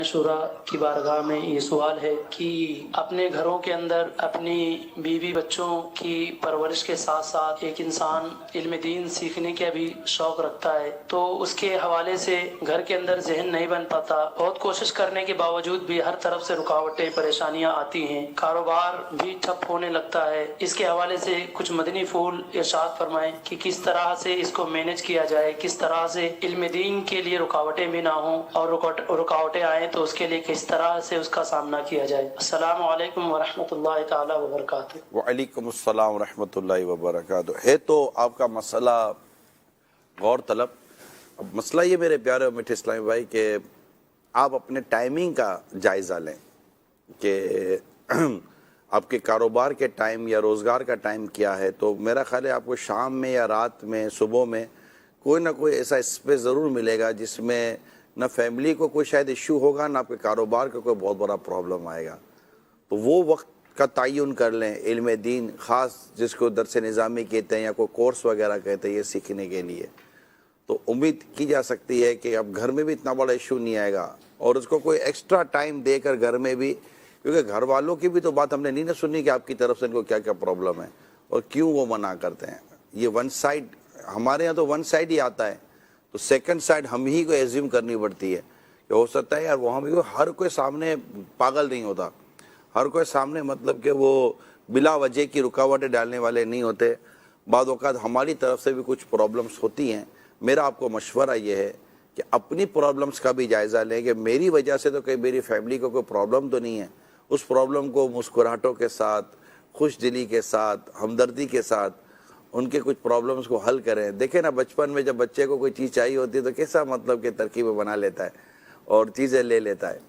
شورا کی بارگاہ میں یہ سوال ہے کہ اپنے گھروں کے اندر اپنی بیوی بچوں کی پرورش کے ساتھ ساتھ ایک انسان علم دین سیکھنے کا بھی شوق رکھتا ہے، تو اس کے حوالے سے گھر کے اندر ذہن نہیں بن پاتا، بہت کوشش کرنے کے باوجود بھی ہر طرف سے رکاوٹیں پریشانیاں آتی ہیں، کاروبار بھی ٹھپ ہونے لگتا ہے۔ اس کے حوالے سے کچھ مدنی پھول ارشاد فرمائیں کہ کس طرح سے اس کو مینج کیا جائے، کس طرح سے علم دین کے لیے رکاوٹیں بھی نہ ہوں، اور رکاوٹیں آئیں تو اس کے لیے کس طرح سے اس کا سامنا کیا جائے۔ السلام علیکم ورحمۃ اللہ تعالی وبرکاتہ۔ وعلیکم السلام ورحمۃ اللہ وبرکاتہ۔ ہے تو آپ کا مسئلہ غور طلب۔ اب مسئلہ یہ میرے پیارے اور میٹھے اسلامی بھائی کہ آپ اپنے ٹائمنگ کا جائزہ لیں کہ آپ کے کاروبار کے ٹائم یا روزگار کا ٹائم کیا ہے۔ تو میرا خیال ہے آپ کو شام میں یا رات میں صبح میں کوئی نہ کوئی ایسا اسپیس ضرور ملے گا جس میں نہ فیملی کو کوئی شاید ایشو ہوگا، نہ آپ کے کاروبار کا کوئی بہت بڑا پرابلم آئے گا۔ تو وہ وقت کا تعین کر لیں علم دین، خاص جس کو درس نظامی کہتے ہیں یا کوئی کورس وغیرہ کہتے ہیں، یہ سیکھنے کے لیے۔ تو امید کی جا سکتی ہے کہ اب گھر میں بھی اتنا بڑا ایشو نہیں آئے گا، اور اس کو کوئی ایکسٹرا ٹائم دے کر گھر میں بھی، کیونکہ گھر والوں کی بھی تو بات ہم نے نہیں سنی کہ آپ کی طرف سے ان کو کیا کیا پرابلم ہے اور کیوں وہ منع کرتے ہیں۔ یہ ون سائڈ، ہمارے یہاں تو ون سائڈ ہی آتا ہے، تو سیکنڈ سائڈ ہم ہی کو ایزیوم کرنی پڑتی ہے کہ ہو سکتا ہے یار وہاں بھی ہر کوئی سامنے پاگل نہیں ہوتا، ہر کوئی سامنے مطلب کہ وہ بلا وجہ کی رکاوٹیں ڈالنے والے نہیں ہوتے۔ بعض اوقات ہماری طرف سے بھی کچھ پرابلمس ہوتی ہیں۔ میرا آپ کو مشورہ یہ ہے کہ اپنی پرابلمس کا بھی جائزہ لیں کہ میری وجہ سے تو کہیں میری فیملی کو کوئی پرابلم تو نہیں ہے۔ اس پرابلم کو مسکراہٹوں کے ساتھ، خوش دلی کے ساتھ، ہمدردی کے ساتھ ان کے کچھ پرابلمس کو حل کریں۔ دیکھیں نا، بچپن میں جب بچے کو کوئی چیز چاہیے ہوتی ہے تو کیسا مطلب کہ ترکیبیں بنا لیتا ہے اور چیزیں لے لیتا ہے۔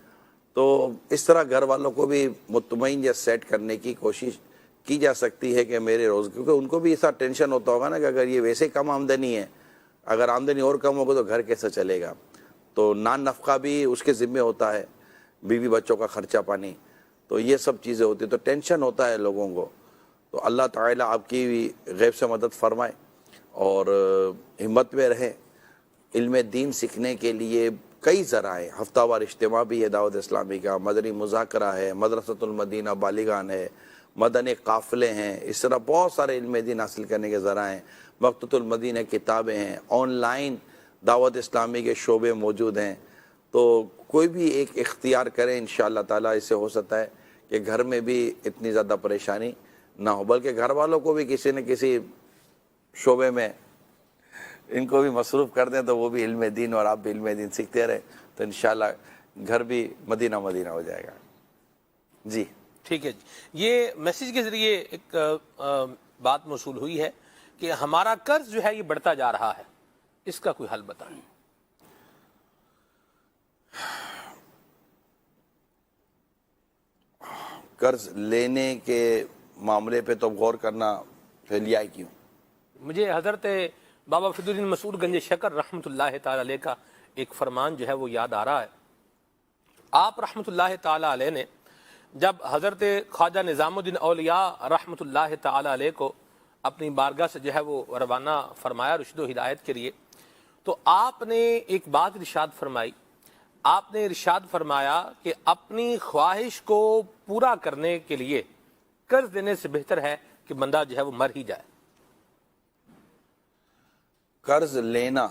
تو اس طرح گھر والوں کو بھی مطمئن یا سیٹ کرنے کی کوشش کی جا سکتی ہے کہ میرے کیونکہ ان کو بھی ایسا ٹینشن ہوتا ہوگا نا کہ اگر یہ ویسے کم آمدنی ہے، اگر آمدنی اور کم ہوگا تو گھر کیسے چلے گا۔ تو نان نفقہ بھی اس کے ذمے ہوتا ہے، بیوی بچوں کا خرچہ پانی، تو یہ سب چیزیں ہوتی ہیں، تو ٹینشن ہوتا ہے لوگوں کو۔ تو اللہ تعالیٰ آپ کی غیب سے مدد فرمائے اور ہمت میں رہیں۔ علم دین سیکھنے کے لیے کئی ذرائع، ہفتہ وار اجتماع بھی ہے دعوت اسلامی کا، مدنی مذاکرہ ہے، مدرسۃ المدینہ بالغان ہے، مدنی قافلے ہیں، اس طرح بہت سارے علم دین حاصل کرنے کے ذرائع ہیں۔ مکتبۃ المدینہ کتابیں ہیں، آن لائن دعوت اسلامی کے شعبے موجود ہیں۔ تو کوئی بھی ایک اختیار کریں، انشاءاللہ تعالیٰ اس سے ہو سکتا ہے کہ گھر میں بھی اتنی زیادہ پریشانی نہ ہو، بلکہ گھر والوں کو بھی کسی نہ کسی شعبے میں ان کو بھی مصروف کر دیں تو وہ بھی علم دین اور آپ بھی علم دین سیکھتے رہیں، تو انشاءاللہ گھر بھی مدینہ مدینہ ہو جائے گا۔ جی ٹھیک ہے جی، یہ میسیج کے ذریعے ایک بات موصول ہوئی ہے کہ ہمارا قرض جو ہے یہ بڑھتا جا رہا ہے، اس کا کوئی حل بتائیں۔ قرض لینے کے معاملے پہ تو غور کرنا پھر لیا کیوں؟ مجھے حضرت بابا فرید الدین مسعود گنج شکر رحمۃ اللہ تعالی علیہ کا ایک فرمان جو ہے وہ یاد آ رہا ہے۔ آپ رحمۃ اللہ تعالی علیہ نے جب حضرت خواجہ نظام الدین اولیاء رحمۃ اللہ تعالی علیہ کو اپنی بارگاہ سے جو ہے وہ روانہ فرمایا رشد و ہدایت کے لیے، تو آپ نے ایک بات ارشاد فرمائی۔ آپ نے ارشاد فرمایا کہ اپنی خواہش کو پورا کرنے کے لیے قرض دینے سے بہتر ہے کہ بندہ جو ہے وہ مر ہی جائے۔ قرض لینا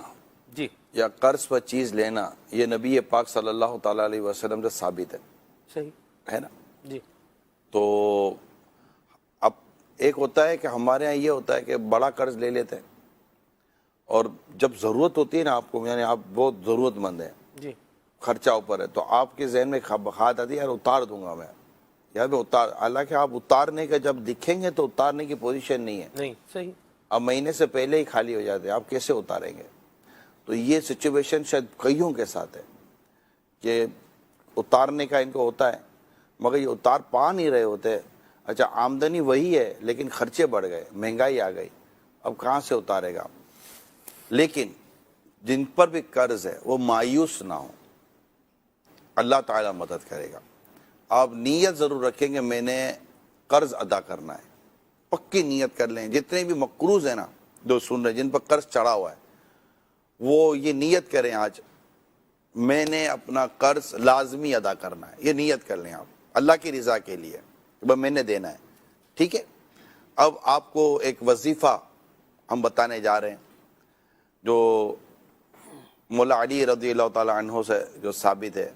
جی یا قرض پر چیز لینا یہ نبی پاک صلی اللہ تعالیٰ علیہ وسلم سے ثابت ہے، صحیح ہے نا؟ جی تو اب ایک ہوتا ہے کہ ہمارے ہاں یہ ہوتا ہے کہ بڑا قرض لے لیتے ہیں، اور جب ضرورت ہوتی ہے نا آپ کو، یعنی آپ بہت ضرورت مند ہیں، جی خرچہ اوپر ہے، تو آپ کے ذہن میں بات آتی ہے یار اتار دوں گا میں، یار میں اتار، حالانکہ آپ اتارنے کا جب دکھیں گے تو اتارنے کی پوزیشن نہیں ہے، نہیں صحیح، اب مہینے سے پہلے ہی خالی ہو جاتے ہیں، آپ کیسے اتاریں گے؟ تو یہ سچویشن شاید کئیوں کے ساتھ ہے کہ اتارنے کا ان کو ہوتا ہے مگر یہ اتار پا نہیں رہے ہوتے۔ اچھا آمدنی وہی ہے لیکن خرچے بڑھ گئے، مہنگائی آ گئی، اب کہاں سے اتارے گا؟ لیکن جن پر بھی قرض ہے وہ مایوس نہ ہو، اللہ تعالیٰ مدد کرے گا۔ آپ نیت ضرور رکھیں گے میں نے قرض ادا کرنا ہے، پکی نیت کر لیں۔ جتنے بھی مقروض ہیں نا جو سن رہے ہیں، جن پر قرض چڑھا ہوا ہے، وہ یہ نیت کریں آج میں نے اپنا قرض لازمی ادا کرنا ہے، یہ نیت کر لیں آپ اللہ کی رضا کے لیے، وہ میں نے دینا ہے، ٹھیک ہے۔ اب آپ کو ایک وظیفہ ہم بتانے جا رہے ہیں جو مولا علی رضی اللہ تعالی عنہ سے جو ثابت ہے،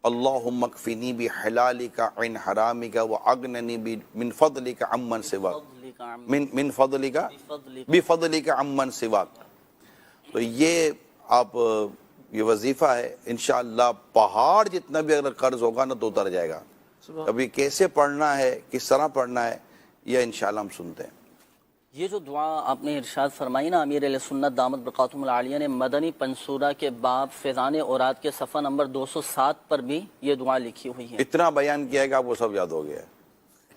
اللہم اکفنی بحلالک عن حرامک واغننی من فضلک عمن سواک، من فضلک بفضلک عمن سواک۔ تو یہ آپ یہ وظیفہ ہے، انشاءاللہ پہاڑ جتنا بھی اگر قرض ہوگا نا تو اتر جائے گا۔ ابھی کیسے پڑھنا ہے، کس طرح پڑھنا ہے، یہ انشاءاللہ ہم سنتے ہیں۔ یہ جو دعا آپ نے ارشاد فرمائی نا امیر علیہ سنت دامت برکاتہم العالیہ نے مدنی پنصورہ کے باب فیضان اوراد کے صفحہ نمبر 207 پر بھی یہ دعا لکھی ہوئی ہے۔ اتنا بیان کیا ہے کہ آپ کو سب یاد ہو گیا ہے،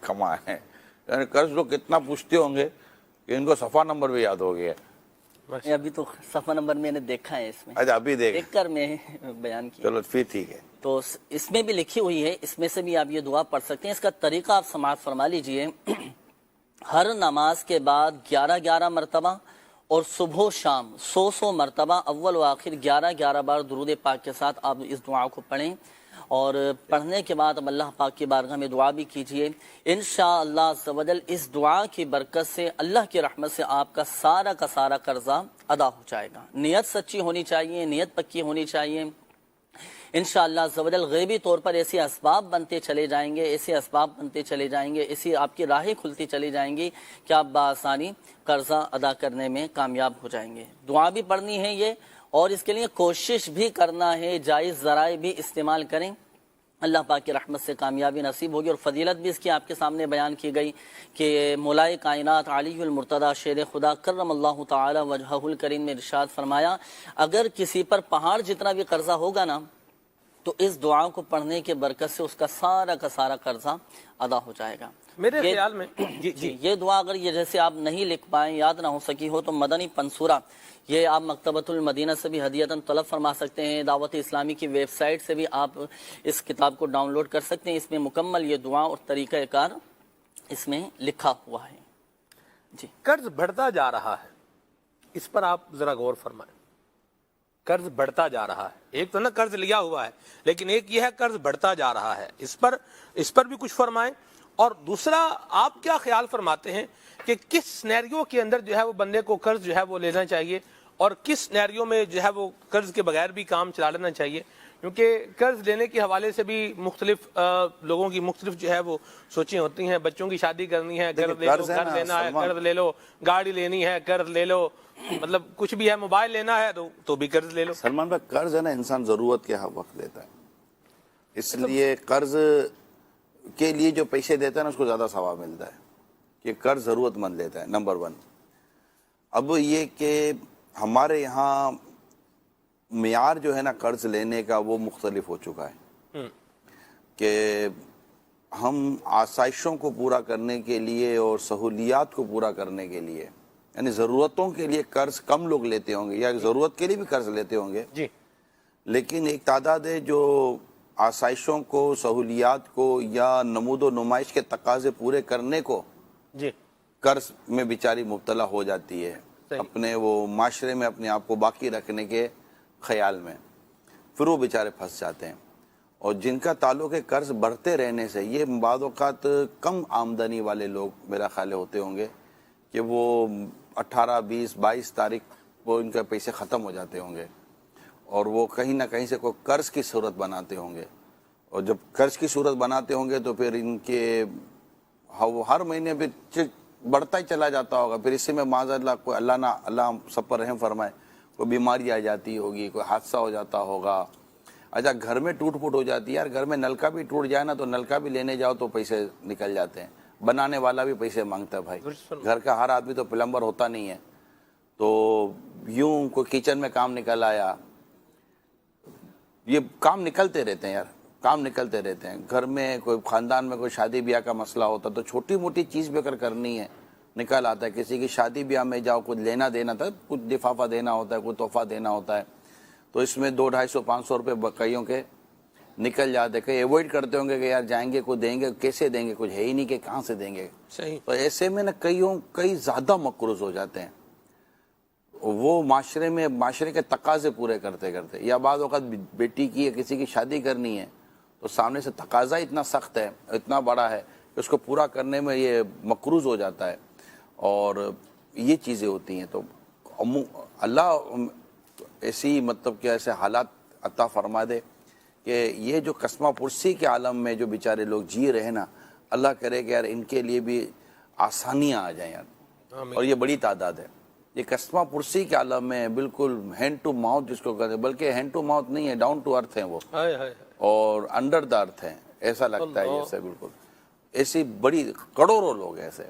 کمال ہے، یعنی قرض لوگ کتنا پوچھتے ہوں گے کہ ان کو صفحہ نمبر بھی یاد ہو گیا ہے۔ ابھی تو صفحہ نمبر میں نے دیکھا ہے، اس میں اچھا ابھی دیکھ کر میں بیان کیا، چلو پھر ٹھیک ہے۔ تو اس میں بھی لکھی ہوئی ہے، اس میں سے بھی آپ یہ دعا پڑھ سکتے ہیں۔ اس کا طریقہ آپ سماعت فرما لیجئے۔ ہر نماز کے بعد 11 مرتبہ اور صبح و شام 100 مرتبہ اول و آخر 11 بار درود پاک کے ساتھ آپ اس دعا کو پڑھیں، اور پڑھنے کے بعد اب اللہ پاک کی بارگاہ میں دعا بھی کیجئے۔ انشاءاللہ عز و جل اس دعا کی برکت سے اللہ کی رحمت سے آپ کا سارا قرضہ ادا ہو جائے گا۔ نیت سچی ہونی چاہیے، نیت پکی ہونی چاہیے۔ انشاءاللہ عز و جل غیبی طور پر ایسے اسباب بنتے چلے جائیں گے، ایسی آپ کی راہیں کھلتی چلی جائیں گی کہ آپ بآسانی قرضہ ادا کرنے میں کامیاب ہو جائیں گے۔ دعا بھی پڑھنی ہے یہ، اور اس کے لیے کوشش بھی کرنا ہے، جائز ذرائع بھی استعمال کریں، اللہ پاک کی رحمت سے کامیابی نصیب ہوگی۔ اور فضیلت بھی اس کی آپ کے سامنے بیان کی گئی کہ مولائے کائنات علی المرتضی شیر خدا کرم اللہ تعالی وجہہ الکریم نے ارشاد فرمایا، اگر کسی پر پہاڑ جتنا بھی قرضہ ہوگا نا تو اس دعا کو پڑھنے کے برکت سے اس کا سارا قرضہ ادا ہو جائے گا۔ میرے خیال میں جی یہ دعا اگر یہ جیسے آپ نہیں لکھ پائیں، یاد نہ ہو سکی ہو، تو مدنی پنصورہ یہ آپ مکتبۃ المدینہ سے بھی ہدیتاً طلب فرما سکتے ہیں، دعوت اسلامی کی ویب سائٹ سے بھی آپ اس کتاب کو ڈاؤن لوڈ کر سکتے ہیں۔ اس میں مکمل یہ دعا اور طریقہ کار اس میں لکھا ہوا ہے۔ جی قرض بڑھتا جا رہا ہے، اس پر آپ ذرا غور فرمائیں۔ قرض بڑھتا جا رہا ہے، ایک تو نا قرض لیا ہوا ہے، لیکن ایک یہ ہے قرض بڑھتا جا رہا ہے، اس پر بھی کچھ فرمائیں۔ اور دوسرا آپ کیا خیال فرماتے ہیں کہ کس سینیریو کے اندر جو ہے وہ بندے کو قرض جو ہے وہ لینا چاہیے، اور کس سینیریو میں جو ہے وہ قرض کے بغیر بھی کام چلا لینا چاہیے؟ کیونکہ قرض لینے کے حوالے سے بھی مختلف لوگوں کی مختلف جو ہے وہ سوچیں ہوتی ہیں۔ بچوں کی شادی کرنی ہے، قرض لے لو، گھر لینا ہے قرض لے لو، گاڑی لینی ہے قرض لے لو، مطلب کچھ بھی ہے، موبائل لینا ہے تو بھی قرض لے لو۔ سلمان بھائی قرض ہے نا انسان ضرورت کے وقت لیتا ہے، اس لیے قرض کے لیے جو پیسے دیتا ہے نا اس کو زیادہ ثواب ملتا ہے کہ قرض ضرورت مند لیتا ہے، نمبر 1۔ اب یہ کہ ہمارے یہاں معیار جو ہے نا قرض لینے کا وہ مختلف ہو چکا ہے کہ ہم آسائشوں کو پورا کرنے کے لیے اور سہولیات کو پورا کرنے کے لیے، یعنی ضرورتوں کے لیے قرض کم لوگ لیتے ہوں گے، یا ضرورت کے لیے بھی قرض لیتے ہوں گے، جی، لیکن ایک تعداد ہے جو آسائشوں کو، سہولیات کو یا نمود و نمائش کے تقاضے پورے کرنے کو جی قرض میں بیچاری مبتلا ہو جاتی ہے، صحیح۔ اپنے وہ معاشرے میں اپنے آپ کو باقی رکھنے کے خیال میں، پھر وہ بیچارے پھنس جاتے ہیں۔ اور جن کا تعلق ہے قرض بڑھتے رہنے سے، یہ بعض اوقات کم آمدنی والے لوگ میرا خیال ہوتے ہوں گے کہ وہ 18، 20، 22 تاریخ وہ ان کے پیسے ختم ہو جاتے ہوں گے، اور وہ کہیں نہ کہیں سے کوئی قرض کی صورت بناتے ہوں گے، اور جب قرض کی صورت بناتے ہوں گے تو پھر ان کے ہر مہینے پھر بڑھتا ہی چلا جاتا ہوگا، پھر اسی میں معاذ اللہ کوئی اللہ ہم سب پر رحم فرمائے، کوئی بیماری آ جاتی ہوگی، کوئی حادثہ ہو جاتا ہوگا۔ اچھا گھر میں ٹوٹ پھوٹ ہو جاتی ہے، یار گھر میں نلکا بھی ٹوٹ جائے نا تو نلکا بھی لینے جاؤ تو پیسے نکل جاتے ہیں، بنانے والا بھی پیسے مانگتا ہے بھائی، گھر کا ہر آدمی تو پلمبر ہوتا نہیں ہے، تو یوں کوئی کچن میں کام نکل آیا، یہ کام نکلتے رہتے ہیں یار، کام نکلتے رہتے ہیں۔ گھر میں کوئی خاندان میں کوئی شادی بیاہ کا مسئلہ ہوتا تو چھوٹی موٹی چیز بھی اگر کرنی ہے نکل آتا ہے، کسی کی شادی بیاہ میں جاؤ کچھ لینا دینا تھا، کچھ لفافہ دینا ہوتا ہے، کوئی تحفہ دینا ہوتا ہے، تو اس میں 200، 250، 500 روپے بقیوں کے نکل جاتے، کہیں ایوائڈ کرتے ہوں گے کہ یار جائیں گے کوئی دیں گے، کیسے دیں گے، کچھ ہے ہی نہیں کہ کہاں سے دیں گے، صحیح۔ تو ایسے میں نا کئی زیادہ مقروض ہو جاتے ہیں، وہ معاشرے کے تقاضے پورے کرتے کرتے، یا بعض اوقات بیٹی کی یا کسی کی شادی کرنی ہے تو سامنے سے تقاضا اتنا سخت ہے، اتنا بڑا ہے کہ اس کو پورا کرنے میں یہ مقروض ہو جاتا ہے، اور یہ چیزیں ہوتی ہیں۔ تو اللہ ایسی مطلب کہ ایسے حالات عطا فرما دے کہ یہ جو قسمہ پرسی کے عالم میں جو بیچارے لوگ جی رہے نا، اللہ کرے کہ یار ان کے لیے بھی آسانیاں آ جائیں یار، اور یہ بڑی تعداد ہے۔ یہ قسمہ پرسی کے عالم میں بالکل ہینڈ ٹو ماؤتھ جس کو کہتے ہیں، بلکہ ہینڈ ٹو ماؤتھ نہیں ہے، ڈاؤن ٹو ارتھ ہیں وہ، اور انڈر دا ارتھ ہیں، ایسا لگتا ہے جیسے بالکل ایسی بڑی کروڑوں لوگ ایسے،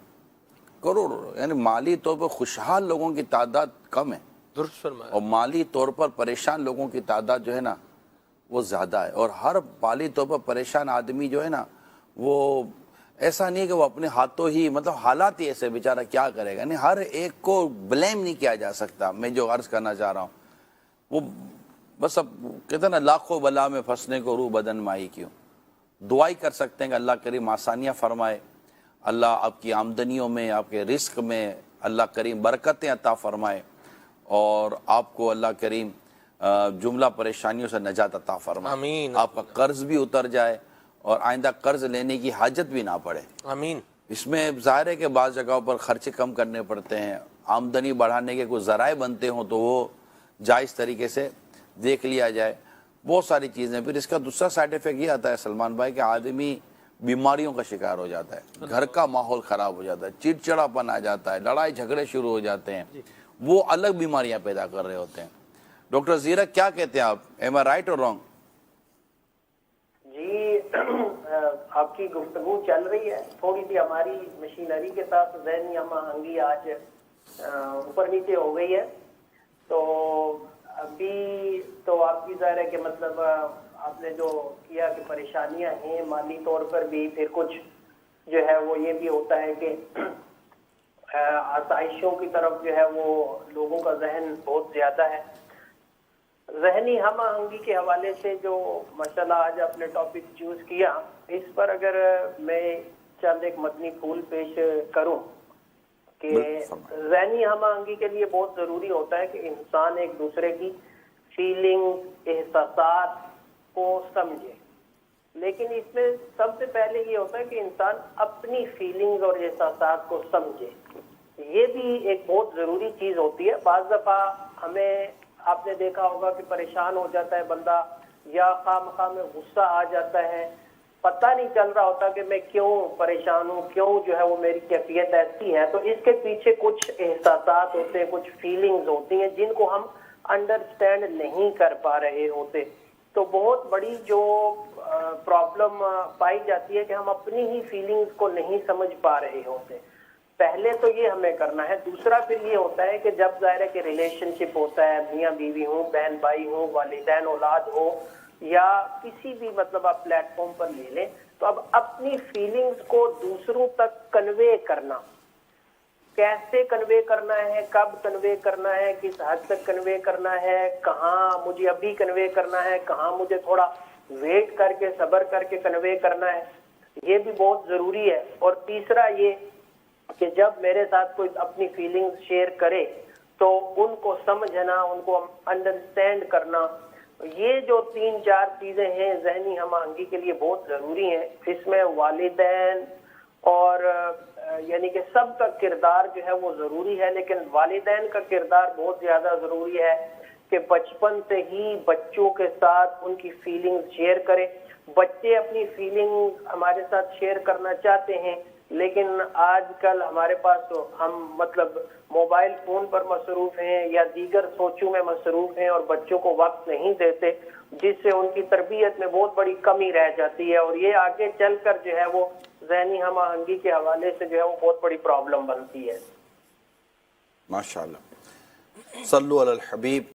کروڑوں لوگ، یعنی مالی طور پر خوشحال لوگوں کی تعداد کم ہے، درست فرمایا، اور مالی طور پر پریشان لوگوں کی تعداد جو ہے نا وہ زیادہ ہے۔ اور ہر مالی طور پر پریشان آدمی جو ہے نا وہ ایسا نہیں ہے کہ وہ اپنے ہاتھوں ہی، مطلب حالات ہی ایسے، بیچارہ کیا کرے گا، نہیں ہر ایک کو بلیم نہیں کیا جا سکتا۔ میں جو عرض کرنا چاہ رہا ہوں وہ بس، اب کہتے ہیں نا لاکھوں بلا میں پھنسنے کو روح بدن مائی کیوں، دعائی کر سکتے ہیں کہ اللہ کریم آسانیاں فرمائے، اللہ آپ کی آمدنیوں میں، آپ کے رزق میں اللہ کریم برکتیں عطا فرمائے، اور آپ کو اللہ کریم جملہ پریشانیوں سے نجات عطا فرمائے، آمین، آپ کا قرض بھی اتر جائے اور آئندہ قرض لینے کی حاجت بھی نہ پڑے۔ آمین۔ اس میں ظاہر ہے کہ بعض جگہوں پر خرچے کم کرنے پڑتے ہیں، آمدنی بڑھانے کے کچھ ذرائع بنتے ہوں تو وہ جائز طریقے سے دیکھ لیا جائے، بہت ساری چیزیں۔ پھر اس کا دوسرا سائیڈ ایفیکٹ یہ آتا ہے سلمان بھائی کہ آدمی بیماریوں کا شکار ہو جاتا ہے، گھر کا ماحول خراب ہو جاتا ہے، چڑچڑاپن آ جاتا ہے، لڑائی جھگڑے شروع ہو جاتے ہیں، وہ الگ بیماریاں پیدا کر رہے ہوتے ہیں۔ ڈاکٹر زیرک کیا کہتے ہیں آپ، ایم آئی رائٹ اور رانگ؟ جی آپ کی گفتگو چل رہی ہے، تھوڑی سی ہماری مشینری کے ساتھ ذہنی ہم آہنگی آج اوپر نیچے ہو گئی ہے، تو ابھی تو آپ کی ظاہر ہے کہ مطلب آپ نے جو کیا کہ پریشانیاں ہیں مالی طور پر بھی، پھر کچھ جو ہے وہ یہ بھی ہوتا ہے کہ آسائشوں کی طرف جو ہے وہ لوگوں کا ذہن بہت زیادہ ہے۔ ذہنی ہم آہنگی کے حوالے سے جو مسئلہ آج آپ نے ٹاپک چوز کیا، اس پر اگر میں چند ایک مدنی پھول پیش کروں کہ ذہنی ہم آہنگی کے لیے بہت ضروری ہوتا ہے کہ انسان ایک دوسرے کی فیلنگ، احساسات کو سمجھے، لیکن اس میں سب سے پہلے یہ ہوتا ہے کہ انسان اپنی فیلنگز اور احساسات کو سمجھے، یہ بھی ایک بہت ضروری چیز ہوتی ہے۔ بعض دفعہ ہمیں، آپ نے دیکھا ہوگا کہ پریشان ہو جاتا ہے بندہ، یا خواہ مخواہ میں غصہ آ جاتا ہے، پتہ نہیں چل رہا ہوتا کہ میں کیوں پریشان ہوں، کیوں جو ہے وہ میری کیفیت ایسی ہے، تو اس کے پیچھے کچھ احساسات ہوتے ہیں، کچھ فیلنگز ہوتی ہیں جن کو ہم انڈرسٹینڈ نہیں کر پا رہے ہوتے۔ تو بہت بڑی جو پرابلم پائی جاتی ہے کہ ہم اپنی ہی فیلنگز کو نہیں سمجھ پا رہے ہوتے۔ پہلے تو یہ ہمیں کرنا ہے۔ دوسرا پھر یہ ہوتا ہے کہ جب ظاہر ہے کہ ریلیشن شپ ہوتا ہے، میاں بیوی ہوں، بہن بھائی ہوں، والدین اولاد ہو، یا کسی بھی مطلب آپ پلیٹ فارم پر لے لیں، تو اب اپنی فیلنگز کو دوسروں تک کنوے کرنا، کیسے کنوے کرنا ہے، کب کنوے کرنا ہے، کس حد تک کنوے کرنا ہے، کہاں مجھے ابھی کنوے کرنا ہے، کہاں مجھے تھوڑا ویٹ کر کے صبر کر کے کنوے کرنا ہے، یہ بھی بہت ضروری ہے۔ اور تیسرا یہ کہ جب میرے ساتھ کوئی اپنی فیلنگز شیئر کرے تو ان کو سمجھنا، ان کو انڈرسٹینڈ کرنا، یہ جو 3-4 چیزیں ہیں ذہنی ہم آہنگی کے لیے بہت ضروری ہیں۔ اس میں والدین اور یعنی کہ سب کا کردار جو ہے وہ ضروری ہے، لیکن والدین کا کردار بہت زیادہ ضروری ہے کہ بچپن سے ہی بچوں کے ساتھ ان کی فیلنگز شیئر کریں۔ بچے اپنی فیلنگ ہمارے ساتھ شیئر کرنا چاہتے ہیں، لیکن آج کل ہمارے پاس ہم مطلب موبائل فون پر مصروف ہیں یا دیگر سوچوں میں مصروف ہیں اور بچوں کو وقت نہیں دیتے، جس سے ان کی تربیت میں بہت بڑی کمی رہ جاتی ہے، اور یہ آگے چل کر جو ہے وہ ذہنی ہم آہنگی کے حوالے سے جو ہے وہ بہت بڑی پرابلم بنتی ہے۔ ماشاءاللہ، صلو علی الحبیب۔